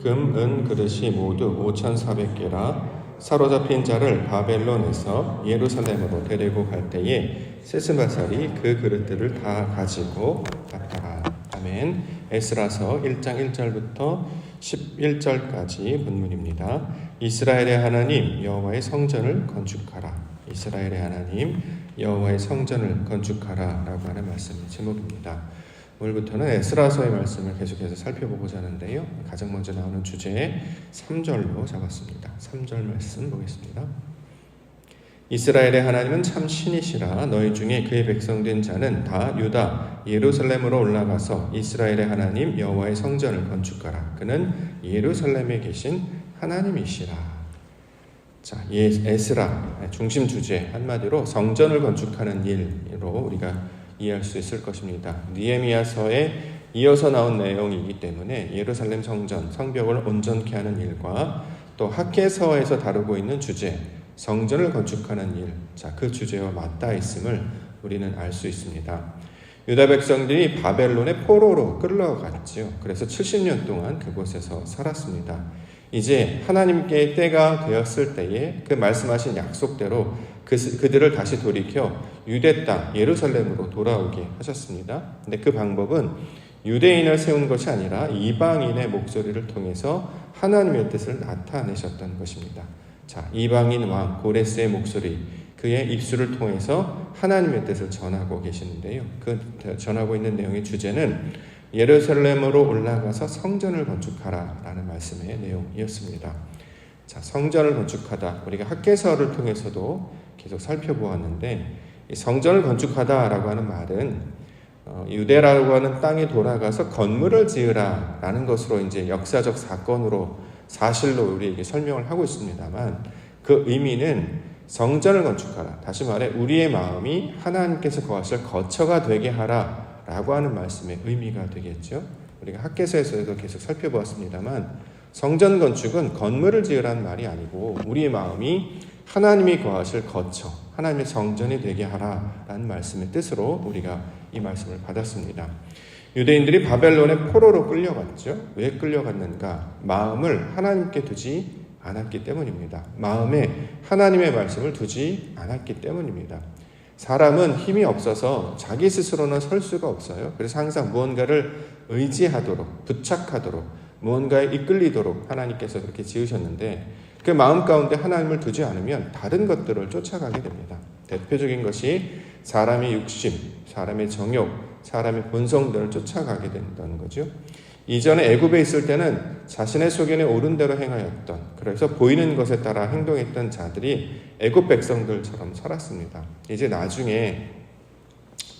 금, 은 그릇이 모두 5,400개라 사로잡힌 자를 바벨론에서 예루살렘으로 데리고 갈 때에 세스바살이 그 그릇들을 다 가지고 갔더라. 아멘. 에스라서 1장 1절부터 11절까지 본문입니다. 이스라엘의 하나님 여호와의 성전을 건축하라. 이스라엘의 하나님 여호와의 성전을 건축하라 라고 하는 말씀의 제목입니다. 오늘부터는 에스라서의 말씀을 계속해서 살펴보고자 하는데요. 가장 먼저 나오는 주제 3절로 잡았습니다. 3절 말씀 보겠습니다. 이스라엘의 하나님은 참 신이시라. 너희 중에 그의 백성된 자는 다 유다 예루살렘으로 올라가서 이스라엘의 하나님 여호와의 성전을 건축하라. 그는 예루살렘에 계신 하나님이시라. 자, 에스라 중심 주제 한마디로 성전을 건축하는 일로 우리가 이해할 수 있을 것입니다. 느헤미야서에 이어서 나온 내용이기 때문에 예루살렘 성전, 성벽을 온전케 하는 일과 또 학개서에서 다루고 있는 주제, 성전을 건축하는 일, 자, 그 주제와 맞닿아 있음을 우리는 알 수 있습니다. 유다 백성들이 바벨론의 포로로 끌려갔지요. 그래서 70년 동안 그곳에서 살았습니다. 이제 하나님께 때가 되었을 때에 그 말씀하신 약속대로 그들을 다시 돌이켜 유대 땅 예루살렘으로 돌아오게 하셨습니다. 근데 그 방법은 유대인을 세운 것이 아니라 이방인의 목소리를 통해서 하나님의 뜻을 나타내셨던 것입니다. 자, 이방인 왕 고레스의 목소리, 그의 입술을 통해서 하나님의 뜻을 전하고 계시는데요. 그 전하고 있는 내용의 주제는 예루살렘으로 올라가서 성전을 건축하라 라는 말씀의 내용이었습니다. 자, 성전을 건축하다, 우리가 학개서를 통해서도 계속 살펴보았는데, 이 성전을 건축하다라고 하는 말은 유대라고 하는 땅에 돌아가서 건물을 지으라 라는 것으로 이제 역사적 사건으로 사실로 우리에게 설명을 하고 있습니다만, 그 의미는 성전을 건축하라, 다시 말해 우리의 마음이 하나님께서 거하실 거처가 되게 하라 라고 하는 말씀의 의미가 되겠죠. 우리가 학개서에서도 계속 살펴보았습니다만, 성전 건축은 건물을 지으라는 말이 아니고 우리의 마음이 하나님이 거하실 거처, 하나님의 성전이 되게 하라라는 말씀의 뜻으로 우리가 이 말씀을 받았습니다. 유대인들이 바벨론의 포로로 끌려갔죠. 왜 끌려갔는가? 마음을 하나님께 두지 않았기 때문입니다. 마음에 하나님의 말씀을 두지 않았기 때문입니다. 사람은 힘이 없어서 자기 스스로는 설 수가 없어요. 그래서 항상 무언가를 의지하도록, 부착하도록, 무언가에 이끌리도록 하나님께서 그렇게 지으셨는데, 그 마음 가운데 하나님을 두지 않으면 다른 것들을 쫓아가게 됩니다. 대표적인 것이 사람의 육심, 사람의 정욕, 사람의 본성들을 쫓아가게 된다는 거죠. 이전에 애굽에 있을 때는 자신의 소견에 옳은 대로 행하였던, 그래서 보이는 것에 따라 행동했던 자들이 애굽 백성들처럼 살았습니다. 이제 나중에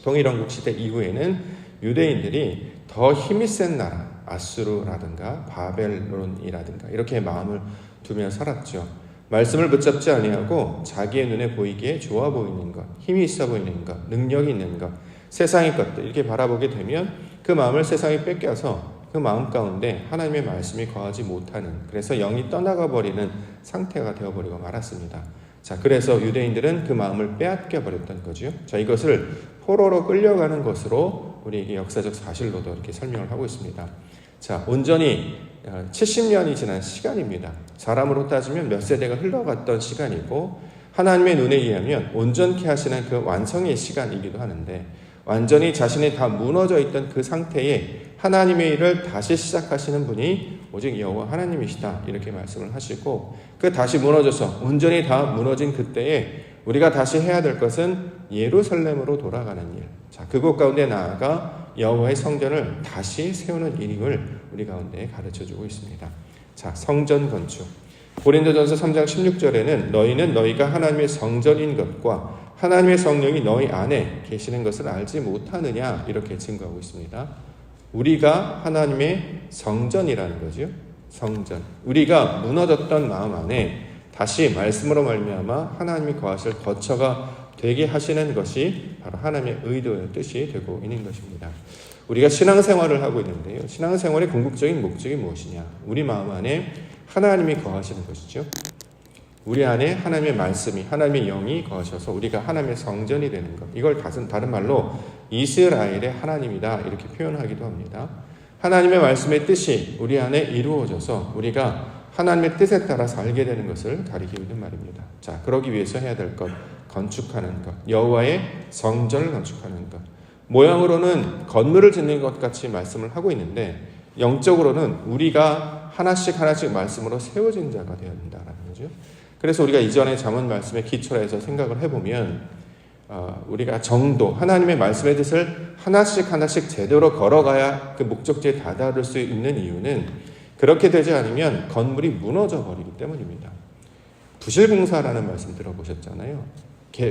동일왕국 시대 이후에는 유대인들이 더 힘이 센 나라, 아수르라든가 바벨론이라든가 이렇게 마음을 두며 살았죠. 말씀을 붙잡지 아니하고 자기의 눈에 보이기에 좋아 보이는 것, 힘이 있어 보이는 것, 능력이 있는 것, 세상의 것들 이렇게 바라보게 되면 그 마음을 세상에 뺏겨서 그 마음 가운데 하나님의 말씀이 거하지 못하는, 그래서 영이 떠나가 버리는 상태가 되어버리고 말았습니다. 자, 그래서 유대인들은 그 마음을 빼앗겨 버렸던 거죠. 자, 이것을 포로로 끌려가는 것으로 우리에게 역사적 사실로도 이렇게 설명을 하고 있습니다. 자, 온전히 70년이 지난 시간입니다. 사람으로 따지면 몇 세대가 흘러갔던 시간이고, 하나님의 눈에 의하면 온전케 하시는 그 완성의 시간이기도 하는데, 완전히 자신이 다 무너져 있던 그 상태에 하나님의 일을 다시 시작하시는 분이 오직 여호와 하나님이시다, 이렇게 말씀을 하시고, 그 다시 무너져서 온전히 다 무너진 그때에 우리가 다시 해야 될 것은 예루살렘으로 돌아가는 일, 자, 그곳 가운데 나아가 여호와의 성전을 다시 세우는 일임을 우리 가운데 가르쳐주고 있습니다. 자, 성전 건축. 고린도전서 3장 16절에는 너희는 너희가 하나님의 성전인 것과 하나님의 성령이 너희 안에 계시는 것을 알지 못하느냐, 이렇게 증거하고 있습니다. 우리가 하나님의 성전이라는 거죠. 성전. 우리가 무너졌던 마음 안에 다시 말씀으로 말미암아 하나님이 거하실 거처가 되게 하시는 것이 바로 하나님의 의도의 뜻이 되고 있는 것입니다. 우리가 신앙생활을 하고 있는데요. 신앙생활의 궁극적인 목적이 무엇이냐? 우리 마음 안에 하나님이 거하시는 것이죠. 우리 안에 하나님의 말씀이, 하나님의 영이 거하셔서 우리가 하나님의 성전이 되는 것. 이걸 다른 말로 이스라엘의 하나님이다, 이렇게 표현하기도 합니다. 하나님의 말씀의 뜻이 우리 안에 이루어져서 우리가 하나님의 뜻에 따라 살게 되는 것을 가리키고 있는 말입니다. 자, 그러기 위해서 해야 될 것, 건축하는 것, 여호와의 성전을 건축하는 것. 모양으로는 건물을 짓는 것 같이 말씀을 하고 있는데 영적으로는 우리가 하나씩 말씀으로 세워진 자가 되어야 된다라는 거죠. 그래서 우리가 이전에 잠언 말씀에 기초로 해서 생각을 해보면 우리가 정도, 하나님의 말씀의 뜻을 하나씩 제대로 걸어가야 그 목적지에 다다를 수 있는 이유는 그렇게 되지 않으면 건물이 무너져 버리기 때문입니다. 부실공사라는 말씀 들어보셨잖아요.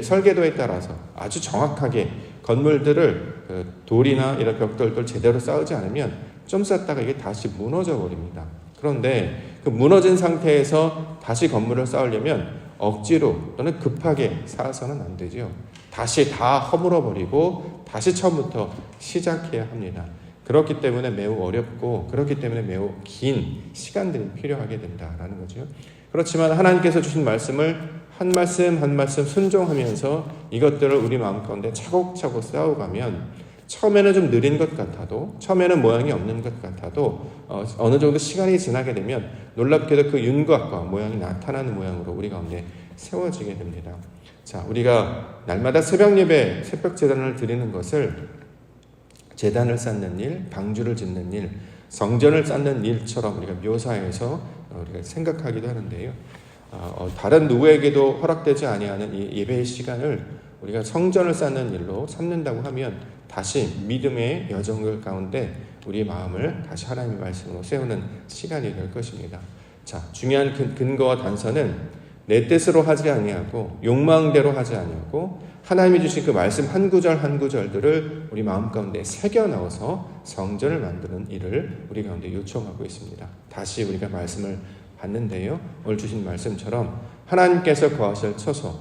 설계도에 따라서 아주 정확하게 건물들을 돌이나 이런 벽돌들 제대로 쌓지 않으면 좀 쌓다가 이게 다시 무너져 버립니다. 그런데 그 무너진 상태에서 다시 건물을 쌓으려면 억지로 또는 급하게 쌓아서는 안 되죠. 다시 다 허물어 버리고 다시 처음부터 시작해야 합니다. 그렇기 때문에 매우 어렵고 그렇기 때문에 매우 긴 시간들이 필요하게 된다라는 거죠. 그렇지만 하나님께서 주신 말씀을 한 말씀 순종하면서 이것들을 우리 마음 가운데 차곡차곡 쌓아가면 처음에는 좀 느린 것 같아도, 처음에는 모양이 없는 것 같아도 어느 정도 시간이 지나게 되면 놀랍게도 그 윤곽과 모양이 나타나는 모양으로 우리 가운데 세워지게 됩니다. 자, 우리가 날마다 새벽 예배, 새벽 제단을 드리는 것을 제단을 쌓는 일, 방주를 짓는 일, 성전을 쌓는 일처럼 우리가 묘사해서 우리가 생각하기도 하는데요. 다른 누구에게도 허락되지 아니하는 이 예배의 시간을 우리가 성전을 쌓는 일로 삼는다고 하면 다시 믿음의 여정 가운데 우리의 마음을 다시 하나님의 말씀으로 세우는 시간이 될 것입니다. 자, 중요한 근거와 단서는 내 뜻으로 하지 아니하고 욕망대로 하지 아니하고 하나님이 주신 그 말씀 한 구절 한 구절들을 우리 마음 가운데 새겨 넣어서 성전을 만드는 일을 우리 가운데 요청하고 있습니다. 다시 우리가 말씀을 봤는데요. 오늘 주신 말씀처럼 하나님께서 거하실 처소,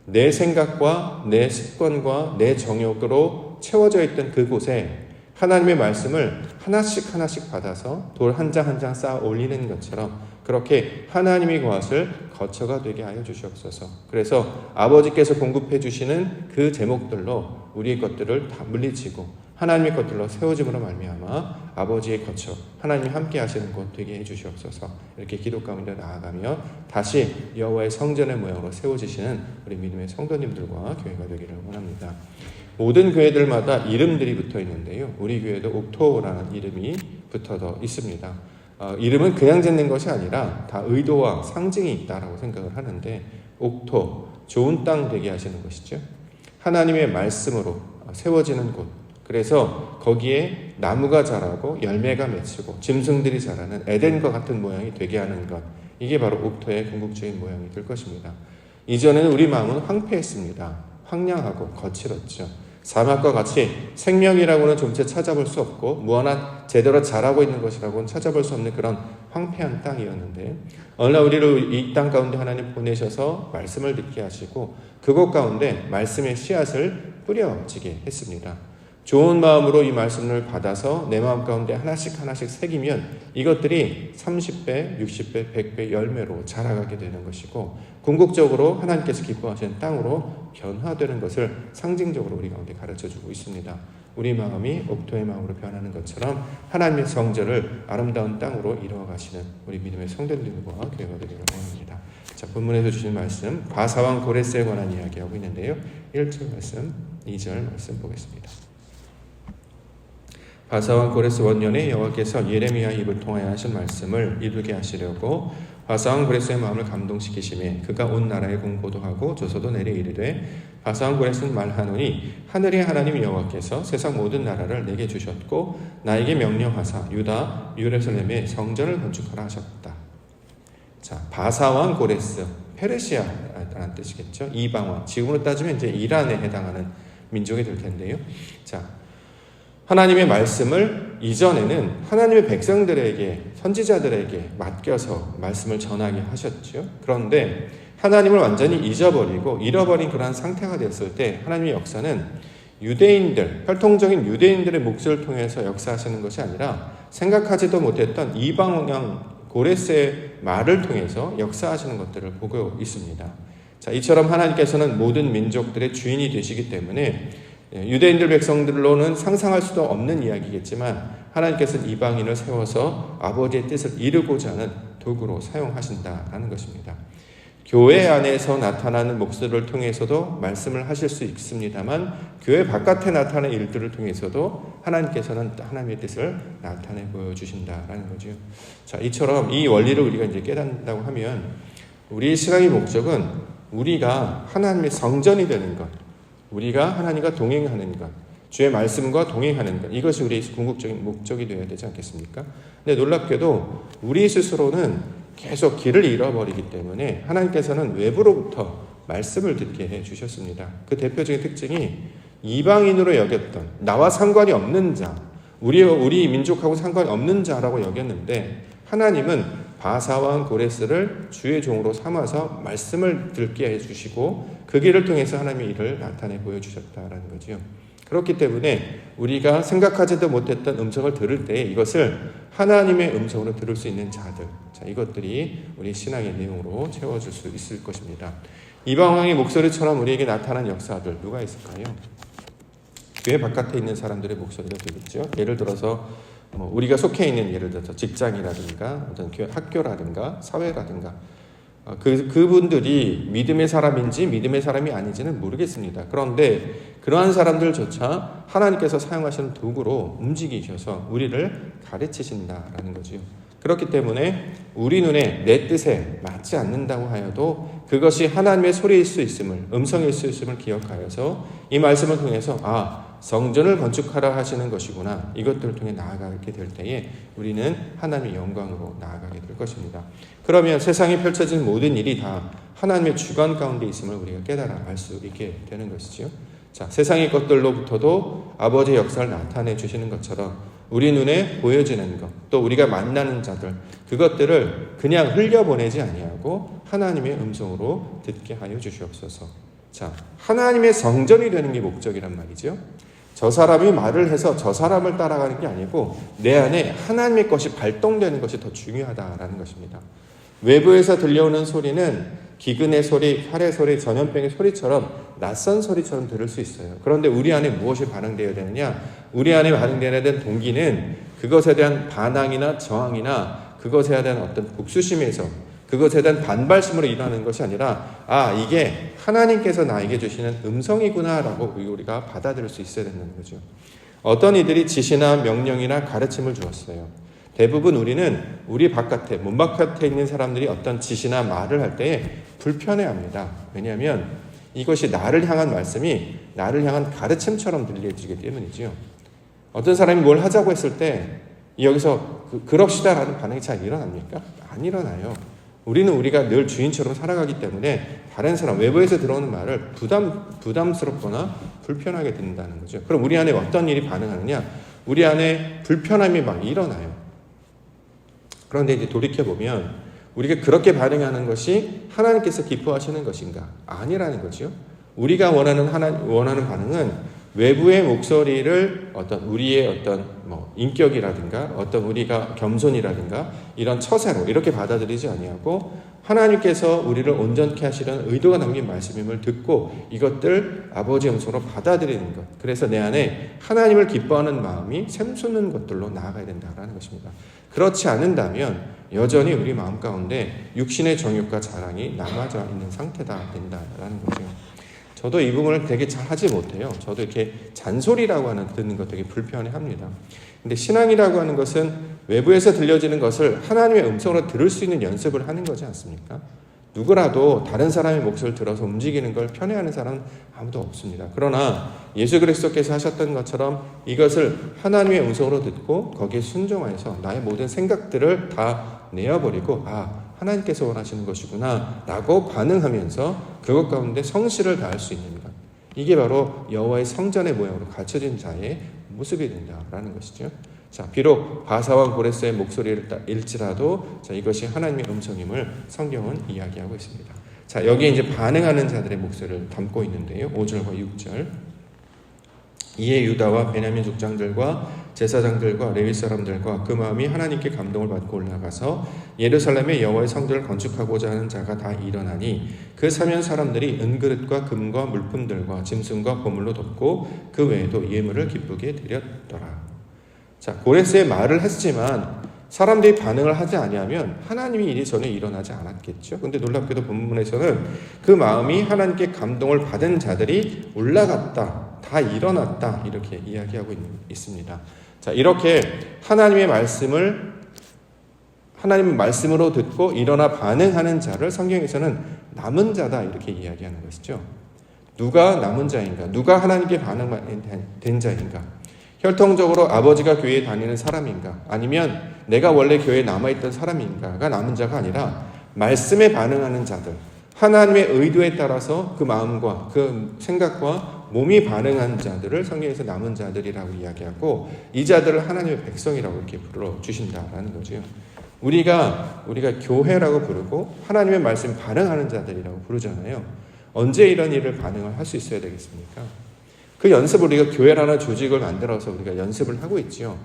내 생각과 내 습관과 내 정욕으로 채워져 있던 그곳에 하나님의 말씀을 하나씩 받아서 돌 한 장 한 장 쌓아 올리는 것처럼 그렇게 하나님이 거하실 거처가 되게 하여 주시옵소서. 그래서 아버지께서 공급해 주시는 그 제목들로 우리의 것들을 다 물리치고 하나님의 것들로 세워짐으로 말미암아 아버지의 거처, 하나님이 함께 하시는 곳 되게 해주시옵소서. 이렇게 기도 가운데 나아가며 다시 여호와의 성전의 모양으로 세워지시는 우리 믿음의 성도님들과 교회가 되기를 원합니다. 모든 교회들마다 이름들이 붙어 있는데요. 우리 교회도 옥토라는 이름이 붙어 있습니다. 이름은 그냥 짓는 것이 아니라 다 의도와 상징이 있다라고 생각을 하는데 옥토, 좋은 땅 되게 하시는 것이죠. 하나님의 말씀으로 세워지는 곳, 그래서 거기에 나무가 자라고 열매가 맺히고 짐승들이 자라는 에덴과 같은 모양이 되게 하는 것, 이게 바로 옥토의 궁극적인 모양이 될 것입니다. 이전에는 우리 마음은 황폐했습니다. 황량하고 거칠었죠. 사막과 같이 생명이라고는 좀채 찾아볼 수 없고 무하나 제대로 자라고 있는 것이라고는 찾아볼 수 없는 그런 황폐한 땅이었는데 어느 날 우리를 이 땅 가운데 하나님 보내셔서 말씀을 듣게 하시고 그곳 가운데 말씀의 씨앗을 뿌려지게 했습니다. 좋은 마음으로 이 말씀을 받아서 내 마음 가운데 하나씩 새기면 이것들이 30배, 60배, 100배 열매로 자라가게 되는 것이고 궁극적으로 하나님께서 기뻐하시는 땅으로 변화되는 것을 상징적으로 우리 가운데 가르쳐주고 있습니다. 우리 마음이 옥토의 마음으로 변하는 것처럼 하나님의 성전을 아름다운 땅으로 이루어가시는 우리 믿음의 성도들과 교회가 되기를 원합니다. 자, 본문에서 주신 말씀 바사왕 고레스에 관한 이야기하고 있는데요. 1절 말씀, 2절 말씀 보겠습니다. 바사왕 고레스 원년에 여호와께서 예레미야의 입을 통하여 하신 말씀을 이루게 하시려고 바사왕 고레스의 마음을 감동시키시매 그가 온 나라에 공보도 하고 조서도 내려 이르되 바사왕 고레스는 말하노니 하늘의 하나님 여호와께서 세상 모든 나라를 내게 주셨고 나에게 명령하사 유다 예루살렘에 성전을 건축하라 하셨다. 자, 바사왕 고레스, 페르시아라는 뜻이겠죠. 이방왕, 지금으로 따지면 이제 이란에 해당하는 민족이 될 텐데요. 자, 하나님의 말씀을 이전에는 하나님의 백성들에게, 선지자들에게 맡겨서 말씀을 전하게 하셨죠. 그런데 하나님을 완전히 잊어버리고 잃어버린 그러한 상태가 됐을 때 하나님의 역사는 유대인들, 혈통적인 유대인들의 몫을 통해서 역사하시는 것이 아니라 생각하지도 못했던 이방왕 고레스의 말을 통해서 역사하시는 것들을 보고 있습니다. 자, 이처럼 하나님께서는 모든 민족들의 주인이 되시기 때문에 유대인들 백성들로는 상상할 수도 없는 이야기겠지만 하나님께서는 이방인을 세워서 아버지의 뜻을 이루고자 하는 도구로 사용하신다라는 것입니다. 교회 안에서 나타나는 목소리를 통해서도 말씀을 하실 수 있습니다만 교회 바깥에 나타나는 일들을 통해서도 하나님께서는 하나님의 뜻을 나타내 보여주신다라는 거죠. 자, 이처럼 이 원리를 우리가 이제 깨닫는다고 하면 우리의 신앙의 목적은 우리가 하나님의 성전이 되는 것, 우리가 하나님과 동행하는 것, 주의 말씀과 동행하는 것, 이것이 우리의 궁극적인 목적이 되어야 되지 않겠습니까? 근데 놀랍게도 우리 스스로는 계속 길을 잃어버리기 때문에 하나님께서는 외부로부터 말씀을 듣게 해주셨습니다. 그 대표적인 특징이 이방인으로 여겼던 나와 상관이 없는 자, 우리 민족하고 상관이 없는 자라고 여겼는데 하나님은 바사와 고레스를 주의 종으로 삼아서 말씀을 듣게 해주시고 그 길을 통해서 하나님의 일을 나타내 보여주셨다라는 거죠. 그렇기 때문에 우리가 생각하지도 못했던 음성을 들을 때 이것을 하나님의 음성으로 들을 수 있는 자들, 자, 이것들이 우리 신앙의 내용으로 채워질 수 있을 것입니다. 이방왕의 목소리처럼 우리에게 나타난 역사들 누가 있을까요? 교회 바깥에 있는 사람들의 목소리가 되겠죠. 예를 들어서 우리가 속해 있는 예를 들어서 직장이라든가 어떤 학교라든가 사회라든가 그분들이 믿음의 사람인지 믿음의 사람이 아닌지는 모르겠습니다. 그런데 그러한 사람들조차 하나님께서 사용하시는 도구로 움직이셔서 우리를 가르치신다라는 거죠. 그렇기 때문에 우리 눈에 내 뜻에 맞지 않는다고 하여도 그것이 하나님의 소리일 수 있음을, 음성일 수 있음을 기억하여서 이 말씀을 통해서 성전을 건축하라 하시는 것이구나, 이것들을 통해 나아가게 될 때에 우리는 하나님의 영광으로 나아가게 될 것입니다. 그러면 세상에 펼쳐진 모든 일이 다 하나님의 주관 가운데 있음을 우리가 깨달아 알 수 있게 되는 것이죠. 자, 세상의 것들로부터도 아버지의 역사를 나타내 주시는 것처럼 우리 눈에 보여지는 것, 또 우리가 만나는 자들, 그것들을 그냥 흘려보내지 아니하고 하나님의 음성으로 듣게 하여 주시옵소서. 자, 하나님의 성전이 되는 게 목적이란 말이죠. 저 사람이 말을 해서 저 사람을 따라가는 게 아니고 내 안에 하나님의 것이 발동되는 것이 더 중요하다라는 것입니다. 외부에서 들려오는 소리는 기근의 소리, 칼의 소리, 전염병의 소리처럼 낯선 소리처럼 들을 수 있어요. 그런데 우리 안에 무엇이 반응되어야 되느냐? 우리 안에 반응되어야 되는 동기는 그것에 대한 반항이나 저항이나 그것에 대한 어떤 복수심에서 그것에 대한 반발심으로 일어나는 것이 아니라 이게 하나님께서 나에게 주시는 음성이구나라고 우리가 받아들일 수 있어야 된다는 거죠. 어떤 이들이 지시나 명령이나 가르침을 주었어요. 대부분 우리는 우리 바깥에, 문 바깥에 있는 사람들이 어떤 지시나 말을 할 때에 불편해합니다. 왜냐하면 이것이 나를 향한 말씀이 나를 향한 가르침처럼 들려지기 때문이죠. 어떤 사람이 뭘 하자고 했을 때 여기서 그럽시다라는 반응이 잘 일어납니까? 안 일어나요. 우리가 늘 주인처럼 살아가기 때문에 다른 사람, 외부에서 들어오는 말을 부담스럽거나 불편하게 듣는다는 거죠. 그럼 우리 안에 어떤 일이 반응하느냐? 우리 안에 불편함이 막 일어나요. 그런데 이제 돌이켜보면 우리가 그렇게 반응하는 것이 하나님께서 기뻐하시는 것인가? 아니라는 거죠. 우리가 원하는 반응은 외부의 목소리를 어떤 우리의 어떤 인격이라든가 어떤 우리가 겸손이라든가 이런 처세로 이렇게 받아들이지 아니하고 하나님께서 우리를 온전케 하시려는 의도가 담긴 말씀임을 듣고 이것들 아버지의 음성으로 받아들이는 것. 그래서 내 안에 하나님을 기뻐하는 마음이 샘솟는 것들로 나아가야 된다는 것입니다. 그렇지 않는다면 여전히 우리 마음 가운데 육신의 정욕과 자랑이 남아져 있는 상태다 된다라는 거죠. 저도 이 부분을 되게 잘 하지 못해요. 저도 이렇게 잔소리라고 듣는 거 되게 불편해합니다. 근데 신앙이라고 하는 것은 외부에서 들려지는 것을 하나님의 음성으로 들을 수 있는 연습을 하는 거지 않습니까? 누구라도 다른 사람의 목소리를 들어서 움직이는 걸 편애하는 사람은 아무도 없습니다. 그러나 예수 그리스도께서 하셨던 것처럼 이것을 하나님의 음성으로 듣고 거기에 순종해서 나의 모든 생각들을 다 내어버리고 하나님께서 원하시는 것이구나 라고 반응하면서 그것 가운데 성실을 다할 수 있는 것, 이게 바로 여호와의 성전의 모양으로 갖춰진 자의 모습이 된다라는 것이죠. 자, 비록 바사와 고레스의 목소리를 일지라도 이것이 하나님의 음성임을 성경은 이야기하고 있습니다. 자, 여기에 이제 반응하는 자들의 목소리를 담고 있는데요. 5절과 6절. 이에 유다와 베냐민 족장들과 제사장들과 레위 사람들과 그 마음이 하나님께 감동을 받고 올라가서 예루살렘의 여호와의 성전을 건축하고자 하는 자가 다 일어나니 그 사면 사람들이 은그릇과 금과 물품들과 짐승과 보물로 덮고 그 외에도 예물을 기쁘게 드렸더라. 자, 고레스의 말을 했지만 사람들이 반응을 하지 아니하면 하나님이 일이 전혀 일어나지 않았겠죠. 근데 놀랍게도 본문에서는 그 마음이 하나님께 감동을 받은 자들이 올라갔다, 다 일어났다 이렇게 이야기하고 있습니다. 자, 이렇게 하나님의 말씀으로 듣고 일어나 반응하는 자를 성경에서는 남은 자다 이렇게 이야기하는 것이죠. 누가 남은 자인가? 누가 하나님께 반응된 자인가? 혈통적으로 아버지가 교회에 다니는 사람인가? 아니면 내가 원래 교회에 남아있던 사람인가가 남은 자가 아니라 말씀에 반응하는 자들, 하나님의 의도에 따라서 그 마음과 그 생각과 몸이 반응한 자들을 성경에서 남은 자들이라고 이야기하고 이 자들을 하나님의 백성이라고 이렇게 불러주신다라는 거죠. 우리가 교회라고 부르고 하나님의 말씀에 반응하는 자들이라고 부르잖아요. 언제 이런 일을 반응을 할 수 있어야 되겠습니까? 그 연습을 우리가 교회라는 조직을 만들어서 우리가 연습을 하고 있지요.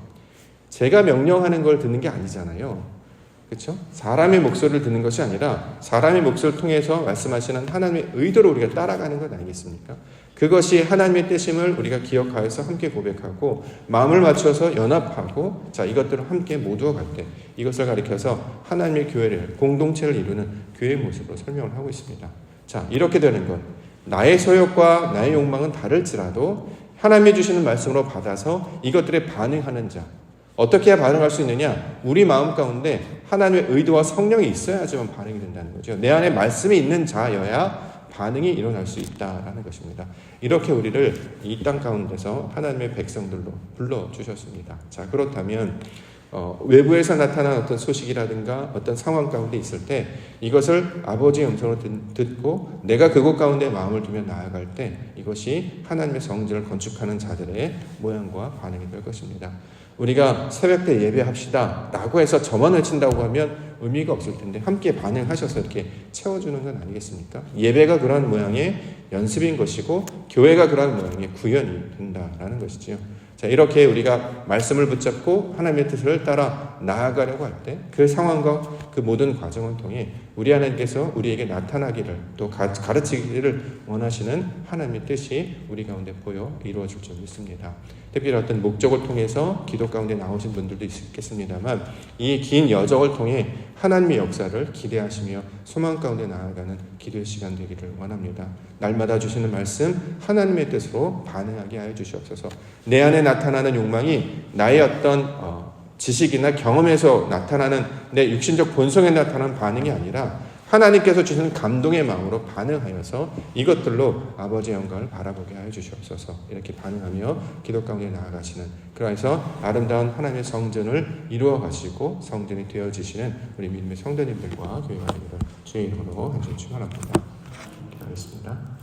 제가 명령하는 걸 듣는 게 아니잖아요. 그렇죠? 사람의 목소리를 듣는 것이 아니라 사람의 목소리를 통해서 말씀하시는 하나님의 의도를 우리가 따라가는 것 아니겠습니까? 그것이 하나님의 뜻임을 우리가 기억하여서 함께 고백하고 마음을 맞춰서 연합하고 자 이것들을 함께 모두어 갈 때 이것을 가리켜서 하나님의 교회를 공동체를 이루는 교회의 모습으로 설명을 하고 있습니다. 자 이렇게 되는 것 나의 소욕과 나의 욕망은 다를지라도 하나님이 주시는 말씀으로 받아서 이것들에 반응하는 자 어떻게 해야 반응할 수 있느냐? 우리 마음 가운데 하나님의 의도와 성령이 있어야지만 반응이 된다는 거죠. 내 안에 말씀이 있는 자여야 반응이 일어날 수 있다라는 것입니다. 이렇게 우리를 이 땅 가운데서 하나님의 백성들로 불러주셨습니다. 자 그렇다면 외부에서 나타난 어떤 소식이라든가 어떤 상황 가운데 있을 때 이것을 아버지의 음성으로 듣고 내가 그곳 가운데 마음을 두며 나아갈 때 이것이 하나님의 성전을 건축하는 자들의 모양과 반응이 될 것입니다. 우리가 새벽 때 예배합시다 라고 해서 저만 외친다고 하면 의미가 없을 텐데 함께 반응하셔서 이렇게 채워주는 건 아니겠습니까? 예배가 그러한 모양의 연습인 것이고 교회가 그러한 모양의 구현이 된다라는 것이지요. 자 이렇게 우리가 말씀을 붙잡고 하나님의 뜻을 따라 나아가려고 할 때 그 상황과 그 모든 과정을 통해 우리 하나님께서 우리에게 나타나기를 또 가르치기를 원하시는 하나님의 뜻이 우리 가운데 보여 이루어질 줄 믿습니다. 특별히 어떤 목적을 통해서 기도 가운데 나오신 분들도 있겠습니다만 이 긴 여정을 통해 하나님의 역사를 기대하시며 소망 가운데 나아가는 기도의 시간 되기를 원합니다. 날마다 주시는 말씀 하나님의 뜻으로 반응하게 하여 주시옵소서. 내 안에 나타나는 욕망이 나의 어떤 지식이나 경험에서 나타나는 내 육신적 본성에 나타나는 반응이 아니라 하나님께서 주시는 감동의 마음으로 반응하여서 이것들로 아버지의 영광을 바라보게 하여 주시옵소서. 이렇게 반응하며 기도 가운데 나아가시는 그래서 아름다운 하나님의 성전을 이루어 가시고 성전이 되어지시는 우리 믿음의 성도님들과 교회가 되기를 주의 이름으로 간절히 축원합니다. 기도하겠습니다.